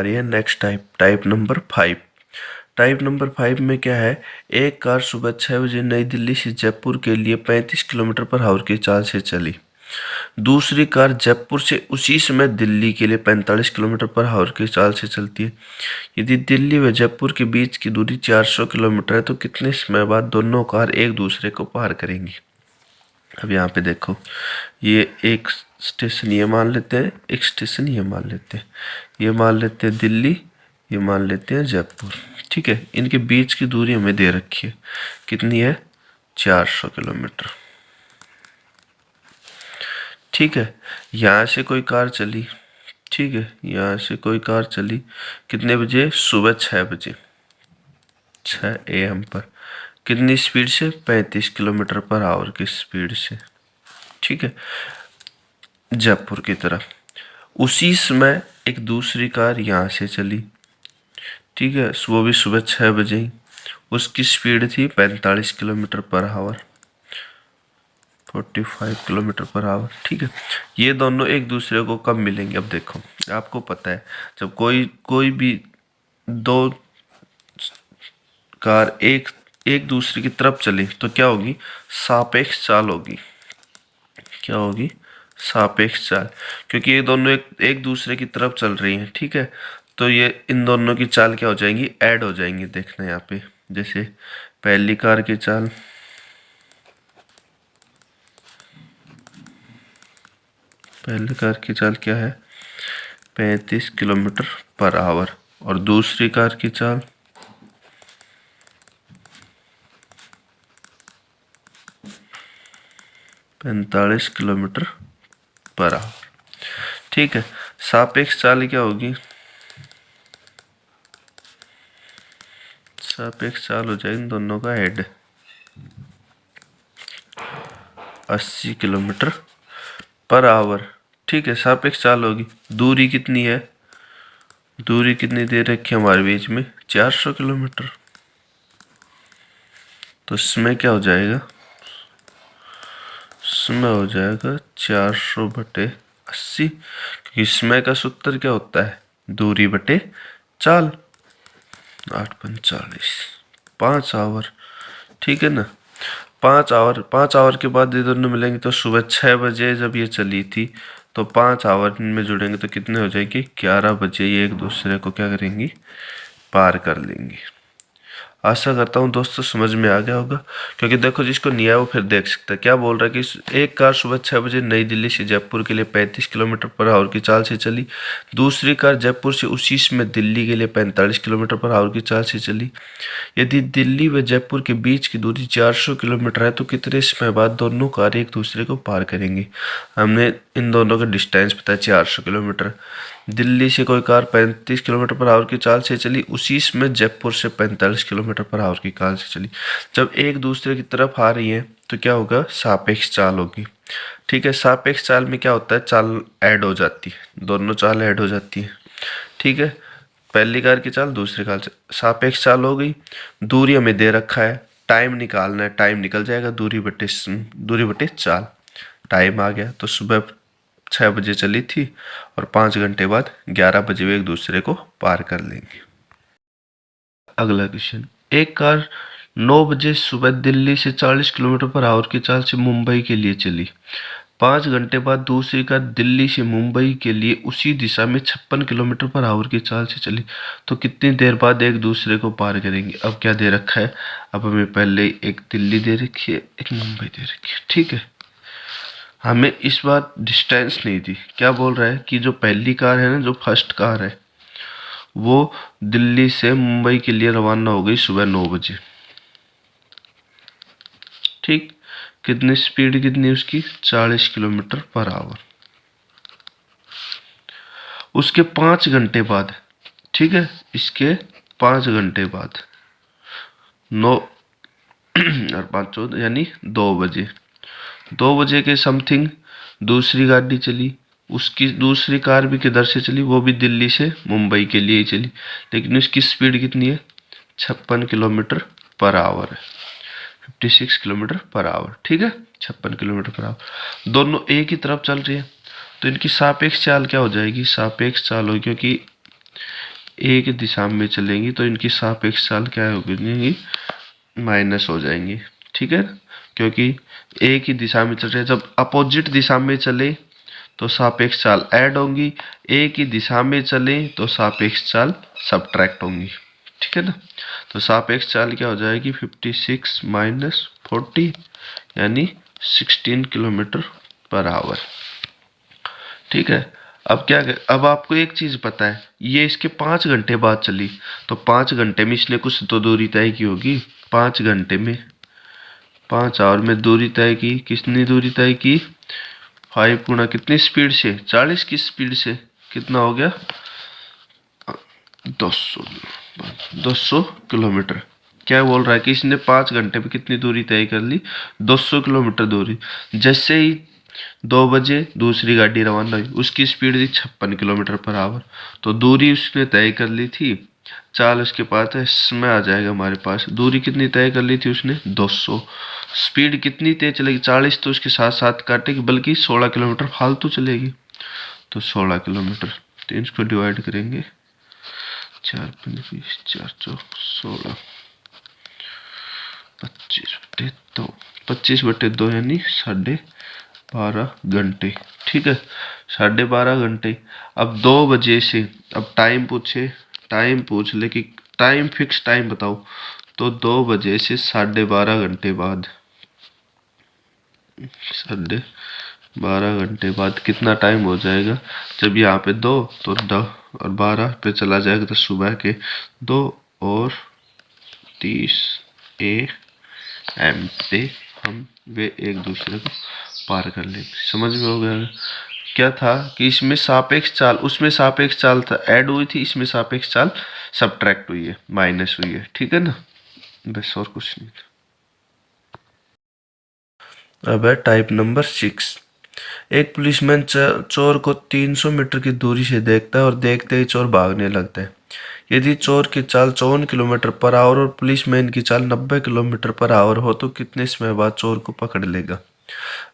Next type number 5। Type number 5 में क्या है, एक कार सुबह 6 बजे नई दिल्ली से जयपुर के लिए 35 किलोमीटर पर आवर की चाल से चली। दूसरी कार जयपुर से उसी समय दिल्ली के लिए 45 किलोमीटर पर आवर की चाल से चलती है। यदि दिल्ली व जयपुर के बीच की दूरी 400 किलोमीटर है तो कितने समय बाद दोनों कार एक दूसरे को पार करेंगी। अब यहाँ पे देखो, ये एक स्टेशन ये मान लेते हैं, एक स्टेशन ये मान लेते हैं, ये मान लेते हैं दिल्ली, ये मान लेते हैं जयपुर। ठीक है, इनके बीच की दूरी हमें दे रखी है, कितनी है, 400 किलोमीटर। ठीक है, यहाँ से कोई कार चली, ठीक है, यहाँ से कोई कार चली कितने बजे, सुबह 6 बजे, 6 AM पर, कितनी स्पीड से, 35 किलोमीटर पर आवर की स्पीड से। ठीक है, जयपुर की तरफ। उसी समय एक दूसरी कार यहाँ से चली, ठीक है, वो भी सुबह 6 बजे ही, उसकी स्पीड थी 45 kilometre per hour, 45 kilometre per hour. ठीक है, ये दोनों एक दूसरे को कब मिलेंगे। अब देखो, आपको पता है जब कोई भी दो कार एक दूसरे की तरफ चले तो क्या होगी, सापेक्ष चाल होगी। क्या होगी, सापेक्ष चाल, क्योंकि ये दोनों एक दूसरे की तरफ चल रही हैं। ठीक है, तो ये इन दोनों की चाल क्या हो जाएंगी, ऐड हो जाएंगी। देखना यहाँ पे, जैसे पहली कार की चाल, पहली कार की चाल क्या है, 35 किलोमीटर पर आवर, और दूसरी कार की चाल 45 किलोमीटर पर आवर। ठीक है, सापेक्ष चाल क्या होगी, सापेक्ष चाल हो जाएगी इन दोनों का हेड, 80 किलोमीटर पर आवर। ठीक है, सापेक्ष चाल होगी। दूरी कितनी है, दूरी कितनी दे रखी है हमारे बीच में, 400 किलोमीटर। तो इसमें क्या हो जाएगा, इसमें हो जाएगा 400 बटे 80, क्योंकि इसमें का सूत्र क्या होता है, दूरी बटे चाल, 8 पंच 40, 5 आवर। ठीक है ना, 5 आवर के बाद ये दोनों मिलेंगे तो सुबह 6 बजे जब ये चली थी तो 5 आवर इनमें जुड़ेंगे तो कितने हो जाएंगे, 11 बजे ये एक दूसरे को क्या करेंगी, पार कर लेंगी। आशा करता हूँ दोस्तों समझ में आ गया होगा, क्योंकि देखो जिसको नहीं आया वो फिर देख सकता है। क्या बोल रहा है कि एक कार सुबह 6 बजे नई दिल्ली से जयपुर के लिए 35 किलोमीटर पर आवर की चाल से चली, दूसरी कार जयपुर से उसी समय दिल्ली के लिए 45 किलोमीटर पर आवर की चाल से चली। यदि दिल्ली व जयपुर के बीच की दूरी 400 किलोमीटर है तो कितने समय बाद दोनों कार एक दूसरे को पार करेंगी। हमने इन दोनों का डिस्टेंस पता है 400 किलोमीटर। दिल्ली से कोई कार 35 किलोमीटर पर आवर की चाल से चली, उसी में जयपुर से 45 किलोमीटर पर आवर की चाल से चली। जब एक दूसरे की तरफ आ रही है तो क्या होगा, सापेक्ष चाल होगी। ठीक है, सापेक्ष चाल में क्या होता है, चाल ऐड हो जाती है, दोनों चाल ऐड हो जाती है। ठीक है, पहली कार की चाल दूसरी कार से, सापेक्ष चाल हो गई। दूरी हमें दे रखा है, टाइम निकालना है, टाइम निकल जाएगा, दूरी बटे चाल, टाइम आ गया। तो सुबह 6 बजे चली थी और 5 घंटे बाद 11 बजे वे एक दूसरे को पार कर लेंगे। अगला क्वेश्चन, एक कार 9 बजे सुबह दिल्ली से 40 किलोमीटर पर आवर की चाल से मुंबई के लिए चली। 5 घंटे बाद दूसरी कार दिल्ली से मुंबई के लिए उसी दिशा में 56 किलोमीटर पर आवर की चाल से चली, तो कितनी देर बाद एक दूसरे को पार करेंगे। अब क्या दे रखा है, अब हमें पहले एक दिल्ली दे रखी है, एक मुंबई दे रखी है। ठीक है, हमें इस बार डिस्टेंस नहीं दी। क्या बोल रहा है कि जो पहली कार है ना, जो फर्स्ट कार है, वो दिल्ली से मुंबई के लिए रवाना हो गई सुबह 9 बजे। ठीक, कितनी स्पीड कितनी उसकी, 40 किलोमीटर पर आवर। उसके 5 घंटे बाद, ठीक है, इसके 5 घंटे बाद 9 और 5 14 यानी 2 बजे, 2 बजे के समथिंग दूसरी गाड़ी चली। उसकी दूसरी कार भी किधर से चली, वो भी दिल्ली से मुंबई के लिए ही चली, लेकिन उसकी स्पीड कितनी है, 56 किलोमीटर पर आवर है, 56 किलोमीटर पर आवर। ठीक है, 56 किलोमीटर पर आवर, दोनों एक ही तरफ चल रही है, तो इनकी सापेक्ष चाल क्या हो जाएगी, सापेक्ष चाल होगी, क्योंकि एक दिशा में चलेंगी तो इनकी सापेक्ष चाल क्या होगी, माइनस हो जाएंगी। ठीक है, क्योंकि एक ही दिशा में चल रहे, जब अपोजिट दिशा में चले तो सापेक्ष चाल ऐड होंगी, एक ही दिशा में चले तो सापेक्ष चाल सबट्रैक्ट होंगी। ठीक है ना, तो सापेक्ष चाल क्या हो जाएगी 56 माइनस 40 यानी 16 किलोमीटर पर आवर। ठीक है, अब क्या अब आपको एक चीज पता है, ये इसके 5 घंटे बाद चली तो 5 घंटे में इसने कुछ तो दूरी तय की होगी। 5 घंटे में 5 आवर में दूरी तय की, कितनी दूरी तय की 5 गुणा कितनी स्पीड से 40 की स्पीड से, कितना हो गया 200 किलोमीटर। क्या बोल रहा है कि इसने 5 घंटे में कितनी दूरी तय कर ली 200 किलोमीटर दूरी। जैसे ही 2 बजे दूसरी गाड़ी रवाना हुई, उसकी स्पीड थी 56 किलोमीटर पर आवर, तो दूरी उसने तय कर ली थी। चाल उसके पास है, समय आ जाएगा हमारे पास, दूरी कितनी तय कर ली थी उसने 200। स्पीड कितनी तेज चलेगी 40 तो उसके साथ साथ काटेगी, बल्कि 16 किलोमीटर फालतू चलेगी। तो 16 किलोमीटर, तो इसको डिवाइड करेंगे 4×5 4×4 16, 25/2, 25/2 यानी 12.5 घंटे। ठीक है, 12.5 घंटे। अब 2 बजे से, अब टाइम पूछे, टाइम पूछ ले कि टाइम फिक्स टाइम बताओ, तो 2 बजे से 12.5 घंटे बाद, 12.5 घंटे बाद कितना टाइम हो जाएगा। जब यहाँ पे 2 तो 10 और 12 पे चला जाएगा तो सुबह के 2:30 AM पे हम वे एक दूसरे को पार कर लेंगे। समझ में हो गया क्या था कि इसमें सापेक्ष चाल, उसमें सापेक्ष चाल था ऐड हुई थी, इसमें सापेक्ष चाल सबट्रैक्ट हुई है, माइनस हुई है। ठीक है ना, बस और कुछ नहीं था। अब है टाइप नंबर 6। एक पुलिसमैन चोर को 300 मीटर की दूरी से देखता है और देखते ही चोर भागने लगता है। यदि चोर की चाल 54 किलोमीटर पर आवर और पुलिसमैन की चाल 90 किलोमीटर पर आवर हो तो कितने समय बाद चोर को पकड़ लेगा।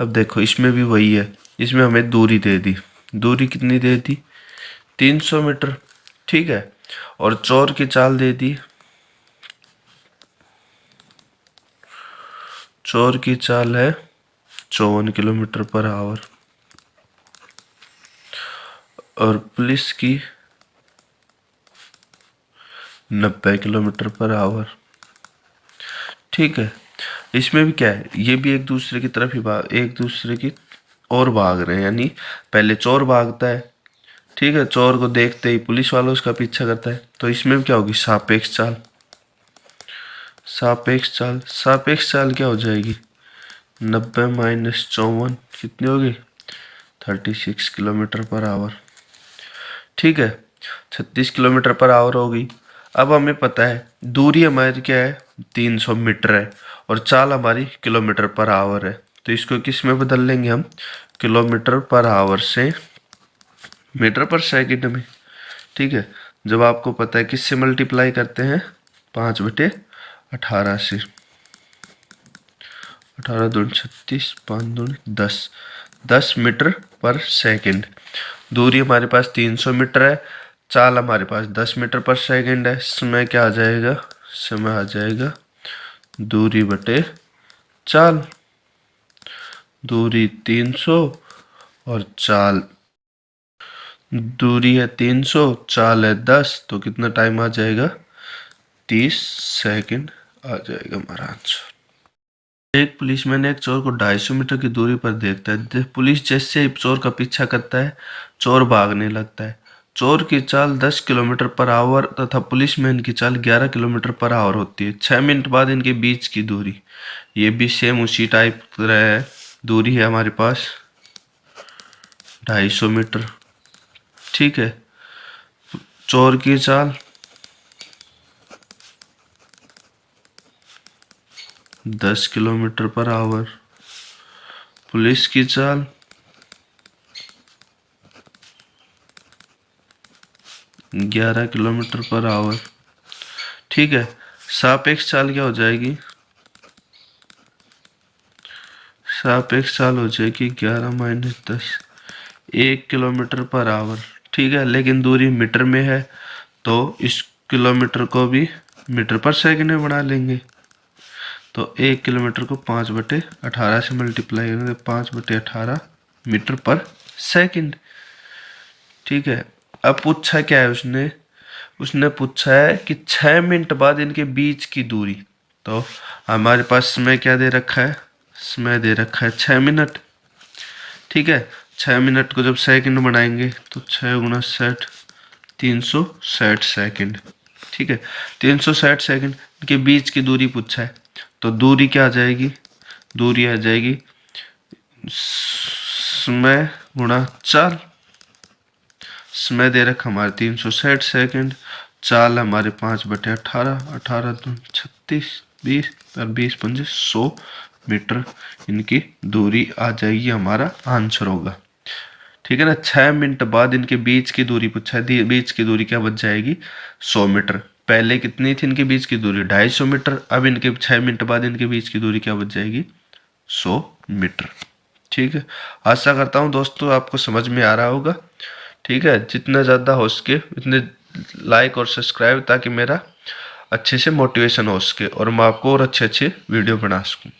अब देखो इसमें भी वही है, इसमें हमें दूरी दे दी, दूरी कितनी दे दी 300 मीटर। ठीक है, और चोर की चाल दे दी, चोर की चाल है 54 किलोमीटर पर आवर और पुलिस की 90 किलोमीटर पर आवर। ठीक है, इसमें भी क्या है, ये भी एक दूसरे की तरफ ही एक दूसरे की और भाग रहे हैं, यानी पहले चोर भागता है। ठीक है, चोर को देखते ही पुलिस वाला उसका पीछा करता है, तो इसमें भी क्या होगी सापेक्ष चाल। सापेक्ष चाल, सापेक्ष चाल क्या हो जाएगी 90 माइनस 54 कितनी होगी 36 किलोमीटर पर आवर। ठीक है, 36 किलोमीटर पर आवर होगी। अब हमें पता है दूरी हमारी क्या है 300 मीटर है और चाल हमारी किलोमीटर पर आवर है, तो इसको किस में बदल लेंगे हम, किलोमीटर पर आवर से मीटर पर सेकंड में। ठीक है, जब आपको पता है किससे मल्टीप्लाई करते हैं 5/18 से, 18 दूनी 36, 5 दूनी 10, 10 मीटर पर सेकंड। दूरी हमारे पास 300 मीटर है, चाल हमारे पास 10 मीटर पर सेकंड है। समय क्या आ जाएगा, समय आ जाएगा दूरी बटे चाल। दूरी 300 और चाल, दूरी है 300 चाल है 10, तो कितना टाइम आ जाएगा 30 सेकंड आ जाएगा हमारा आंसर। एक पुलिसमैन एक चोर को 250 मीटर की दूरी पर देखता है। पुलिस जैसे ही चोर का पीछा करता है चोर भागने लगता है। चोर की चाल 10 किलोमीटर पर आवर तथा पुलिसमैन की चाल 11 किलोमीटर पर आवर होती है। 6 मिनट बाद इनके बीच की दूरी, ये भी सेम उसी टाइप तरह है। दूरी है हमारे पास 250 मीटर। ठीक है, चोर की चाल 10 किलोमीटर पर आवर, पुलिस की चाल 11 किलोमीटर पर आवर। ठीक है, सापेक्ष चाल क्या हो जाएगी, सापेक्ष चाल हो जाएगी 11 माइनस 10, 1 किलोमीटर पर आवर। ठीक है, लेकिन दूरी मीटर में है तो इस किलोमीटर को भी मीटर पर सेकंड में बना लेंगे। तो 1 किलोमीटर को 5/18 से मल्टीप्लाई करेंगे, 5/18 मीटर पर सेकंड। ठीक है, अब पूछा क्या है उसने, उसने पूछा है कि 6 मिनट बाद इनके बीच की दूरी। तो हमारे पास समय क्या दे रखा है, समय दे रखा है 6 मिनट। ठीक है, 6 मिनट को जब सेकंड बनाएंगे तो 6 × 60 360 सेकंड। ठीक है, 360 सेकंड के बीच की दूरी पूछा है, तो दूरी क्या आ जाएगी, दूरी आ जाएगी समय गुणा चाल। समय दे रखा हमारे 360 सेकंड, चाल हमारे 5/18, 18 दूनी 36, 20 और 20 पंजे 100 मीटर इनकी दूरी आ जाएगी, हमारा आंसर होगा। ठीक है ना, 6 मिनट बाद इनके बीच की दूरी पूछा है, बीच की दूरी क्या बच जाएगी 100 मीटर। पहले कितनी थी इनके बीच की दूरी 250 मीटर, अब इनके 6 मिनट बाद इनके बीच की दूरी क्या बच जाएगी 100 मीटर। ठीक है, आशा करता हूँ दोस्तों आपको समझ में आ रहा होगा। ठीक है, जितना ज़्यादा हो सके उतने लाइक और सब्सक्राइब, ताकि मेरा अच्छे से मोटिवेशन हो सके और मैं आपको और अच्छे अच्छे वीडियो बना सकूँ।